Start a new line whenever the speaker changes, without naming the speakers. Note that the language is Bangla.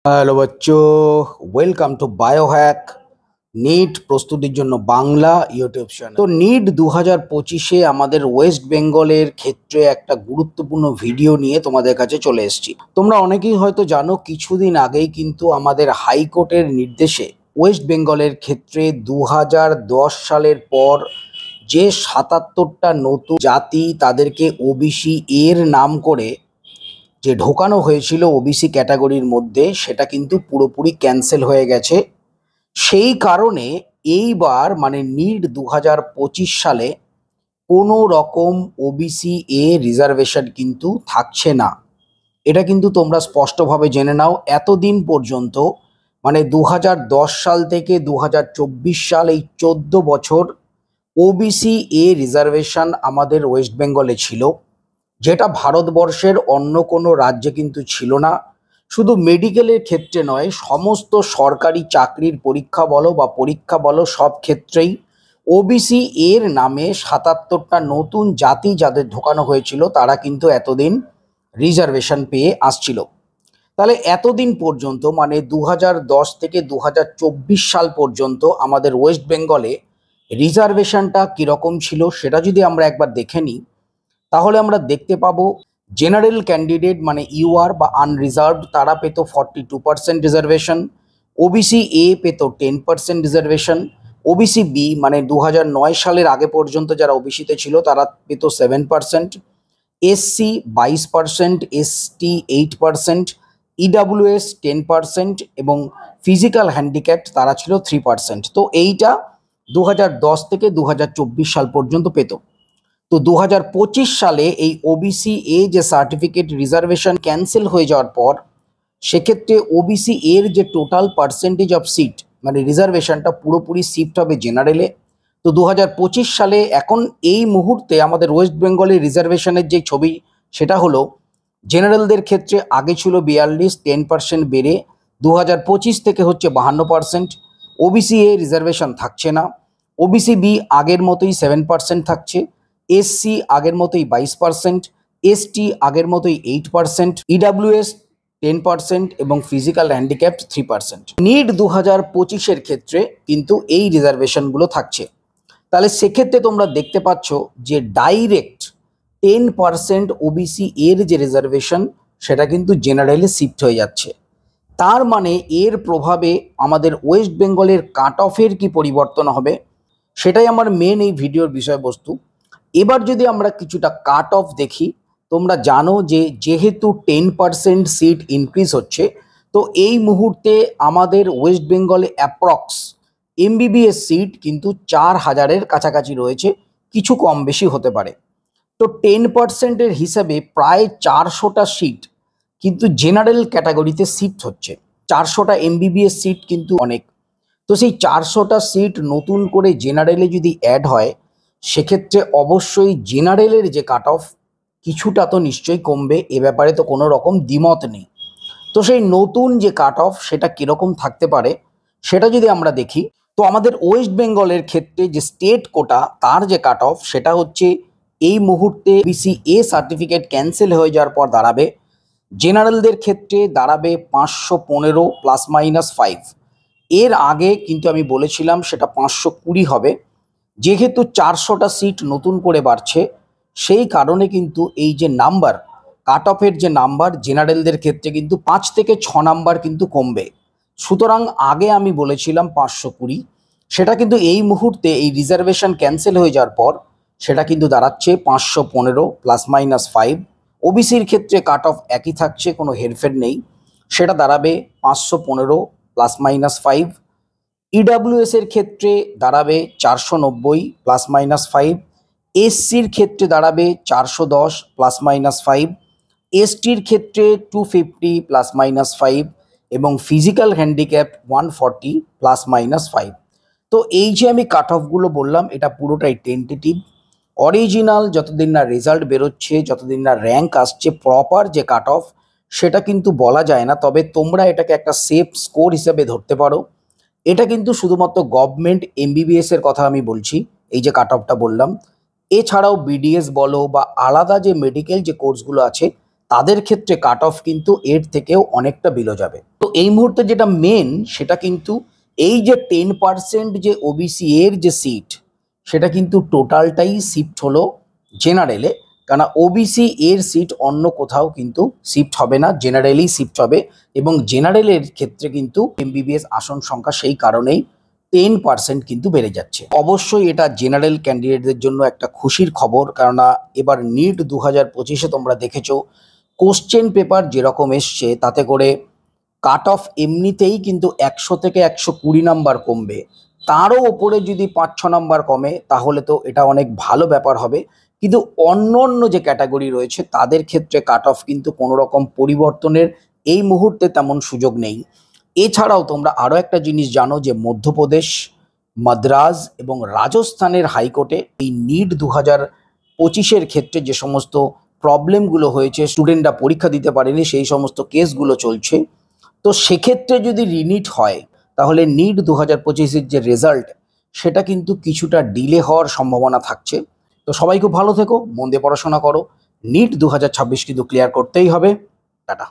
হ্যালো बच्चों, ওয়েলকাম টু বায়োহ্যাক। নিট প্রস্তুতির জন্য বাংলা ইউটিউব চ্যানেল। তো নিট 2025-এ আমাদের ওয়েস্ট বেঙ্গলের ক্ষেত্রে একটা গুরুত্বপূর্ণ ভিডিও নিয়ে তোমাদের কাছে চলে এসেছি। তোমরা অনেকেই হয়তো জানো, কিছুদিন আগেই কিন্তু আমাদের হাইকোর্টের নির্দেশে ওয়েস্ট বেঙ্গলের ক্ষেত্রে 2010 সালের পর যে 77টা নতুন জাতি তাদেরকে ওবিসি এর নাম করে যে ঢোকানো হয়েছিল ওবিসি ক্যাটাগরির মধ্যে, সেটা কিন্তু পুরোপুরি ক্যান্সেল হয়ে গেছে। সেই কারণে এইবার মানে নিট 2025 সালে কোনো রকম ওবিসি এ রিজার্ভেশন কিন্তু থাকছে না। এটা কিন্তু তোমরা স্পষ্টভাবে জেনে নাও। এতদিন পর্যন্ত মানে 2010 সাল থেকে 2024 সাল, এই 14 বছর ওবিসি এ রিজার্ভেশন আমাদের ওয়েস্ট বেঙ্গলে ছিল, যেটা ভারতবর্ষের অন্য কোনো রাজ্যে কিন্তু ছিল না। শুধু মেডিকেলের ক্ষেত্রে নয়, সমস্ত সরকারি চাকরির পরীক্ষা বলো বা পরীক্ষা বলো, সব ক্ষেত্রেই ওবিসি এর নামে 77টা নতুন জাতি যাদের ঢোকানো হয়েছিল তারা কিন্তু এতদিন রিজার্ভেশন পেয়ে আসছিল। তাহলে এতদিন পর্যন্ত মানে 2010 থেকে 2024 সাল পর্যন্ত আমাদের ওয়েস্ট বেঙ্গলে রিজার্ভেশনটা কীরকম ছিল সেটা যদি আমরা একবার দেখে নিই, তাহলে আমরা দেখতে পাবো জেনারেল ক্যান্ডিডেট মানে ইউআর বা আনরিজার্ভড তারা পেত 42% রিজার্ভেশন, ওবিসি এ পেত 10% রিজার্ভেশন, ওবিসি বি মানে 2009 সালের আগে পর্যন্ত যারা ওবিসিতে ছিল তারা পেত 7%, এসসি 22%, এসটি 8%, ইডাব্লিউএস 10% এবং ফিজিক্যাল হ্যান্ডিক্যাপ্ট তারা ছিল 3%। তো এইটা 2010 থেকে 2024 সাল পর্যন্ত পেত। তো 2025 সালে এই ওবিসি এ যে সার্টিফিকেট রিজার্ভেশন ক্যান্সেল হয়ে যাওয়ার পর, সেক্ষেত্রে ওবিসি এর যে টোটাল পার্সেন্টেজ অফ সিট মানে রিজার্ভেশনটা পুরোপুরি শিফট হবে জেনারেলে। তো 2025 সালে এখন এই মুহূর্তে আমাদের ওয়েস্ট বেঙ্গলের রিজার্ভেশনের যে ছবি সেটা হলো, জেনারেলদের ক্ষেত্রে আগে ছিল 42, 10% বেড়ে 2025 থেকে হচ্ছে 52%। ওবিসি এ রিজার্ভেশন থাকছে না। ওবিসি বি আগের মতোই 7% থাকছে, এসসি আগের মতোই 22%, এসটি আগের মতোই 8%, ইডাব্লিউএস 10% এবং ফিজিক্যাল হ্যান্ডিক্যাপ্ট 3%। নিট 2025-এর ক্ষেত্রে কিন্তু এই রিজার্ভেশনগুলো থাকছে। তাহলে সেক্ষেত্রে তোমরা দেখতে পাচ্ছ যে ডাইরেক্ট 10% ওবিসি এর যে রিজার্ভেশন সেটা কিন্তু জেনারেলে শিফট হয়ে যাচ্ছে। তার মানে এর প্রভাবে আমাদের ওয়েস্ট বেঙ্গলের কাট অফের কি পরিবর্তন হবে, সেটাই আমার মেন এই ভিডিওর বিষয়বস্তু। এবার যদি আমরা কিছুটা কাট অফ দেখি, তোমরা জানো যে যেহেতু 10% সিট ইনক্রিজ হচ্ছে, তো এই মুহূর্তে আমাদের ওয়েস্ট বেঙ্গলে অ্যাপ্রক্স এমবিবিএস সিট কিন্তু 4000-এর কাছাকাছি রয়েছে, কিছু কম বেশি হতে পারে। তো 10%-এর হিসাবে প্রায় 400টা সিট কিন্তু জেনারেল ক্যাটাগরিতে শিফট হচ্ছে। 400টা এমবিবিএস সিট কিন্তু অনেক। তো সেই 400টা সিট নতুন করে জেনারেলে যদি অ্যাড হয়, সেক্ষেত্রে অবশ্যই জেনারেলের যে কাট অফ কিছুটা তো নিশ্চয়ই কমবে, এ ব্যাপারে তো কোনো রকম দ্বিমত নেই। তো সেই নতুন যে কাট অফ সেটা কীরকম থাকতে পারে সেটা যদি আমরা দেখি, তো আমাদের ওয়েস্ট বেঙ্গলের ক্ষেত্রে যে স্টেট কোটা তার যে কাট অফ সেটা হচ্ছে এই মুহূর্তে বিসি এ সার্টিফিকেট ক্যান্সেল হয়ে যাওয়ার পর দাঁড়াবে, জেনারেলদের ক্ষেত্রে দাঁড়াবে 515 ±5। এর আগে কিন্তু আমি বলেছিলাম সেটা 520 হবে। যেহেতু 400টা সিট নতুন করে বাড়ছে, সেই কারণে কিন্তু এই যে নাম্বার কাট অফের যে নাম্বার জেনারেলদের ক্ষেত্রে কিন্তু 5 থেকে 6 নাম্বার কিন্তু কমবে। সুতরাং আগে আমি বলেছিলাম 520, সেটা কিন্তু এই মুহূর্তে এই রিজার্ভেশন ক্যান্সেল হয়ে যাওয়ার পর সেটা কিন্তু দাঁড়াচ্ছে 515 ±5। ওবিসির ক্ষেত্রে কাট অফ একই থাকছে, কোনো হেরফের নেই, সেটা দাঁড়াবে 515 ±5। ইডাব্লিউএস এর ক্ষেত্রে দাঁড়াবে 490 ±5, এসসির ক্ষেত্রে দাঁড়াবে 410 ±5, এসটির ক্ষেত্রে 250 ±5 এবং ফিজিক্যাল হ্যান্ডিক্যাপ 140 ±5। তো এই যে আমি কাট অফগুলো বললাম এটা পুরোটাই টেন্টেটিভ। অরিজিনাল যতদিন না রেজাল্ট বেরোচ্ছে, যতদিন না র্যাঙ্ক আসছে, প্রপার যে কাট অফ সেটা কিন্তু বলা যায় না। তবে তোমরা এটাকে একটা সেফ স্কোর হিসেবে ধরতে পারো। এটা কিন্তু শুধুমাত্র গভর্নমেন্ট এমবিবিএস এর কথা আমি বলছি, এই যে কাট অফটা বললাম। এছাড়াও বিডিএস বলো বা আলাদা যে মেডিকেল যে কোর্সগুলো আছে তাদের ক্ষেত্রে কাট অফ কিন্তু এর থেকেও অনেকটা বিলো যাবে। তো এই মুহূর্তে যেটা মেন সেটা কিন্তু এই যে 10% যে ওবিসি এর যে সিট, সেটা কিন্তু টোটালটাই শিফট হলো জেনারেলে। কেন ওবিসি এর সিট অন্য কোথাও কিন্তু শিফট হবে না, জেনারেলেই শিফট হবে। এবং জেনারেলের ক্ষেত্রে কিন্তু এমবিবিএস আসন সংখ্যা সেই কারণেই 10% কিন্তু বেড়ে যাচ্ছে। অবশ্যই এটা জেনারেল ক্যান্ডিডেটদের জন্য একটা খুশির খবর, কেননা এবার নিট 2025-এ তোমরা দেখেছো কোশ্চেন পেপার যেরকম এসছে তাতে করে কাট অফ এমনিতেই কিন্তু 100 থেকে 120 নাম্বার কমবে। তারও ওপরে যদি 5-6 নাম্বার কমে তাহলে তো এটা অনেক ভালো ব্যাপার হবে। কিন্তু অন্য অন্য যে ক্যাটাগরি রয়েছে তাদের ক্ষেত্রে কাট অফ কিন্তু কোনো রকম পরিবর্তনের এই মুহূর্তে তেমন সুযোগ নেই। এছাড়াও তোমরা আরও একটা জিনিস জানো যে মধ্যপ্রদেশ, মাদ্রাজ এবং রাজস্থানের হাইকোর্টে এই নিট 2025-এর ক্ষেত্রে যে সমস্ত প্রবলেমগুলো হয়েছে, স্টুডেন্টরা পরীক্ষা দিতে পারেনি, সেই সমস্ত কেসগুলো চলছে। তো সেক্ষেত্রে যদি রিনিট হয় তাহলে নিট 2025-এর যে রেজাল্ট সেটা কিন্তু কিছুটা ডিলে হওয়ার সম্ভাবনা থাকছে। তো সবাই খুব ভালো থেকো, মন দিয়ে পড়াশোনা করো। নিট 2026 কিন্তু ক্লিয়ার করতেই হবে। টাটা।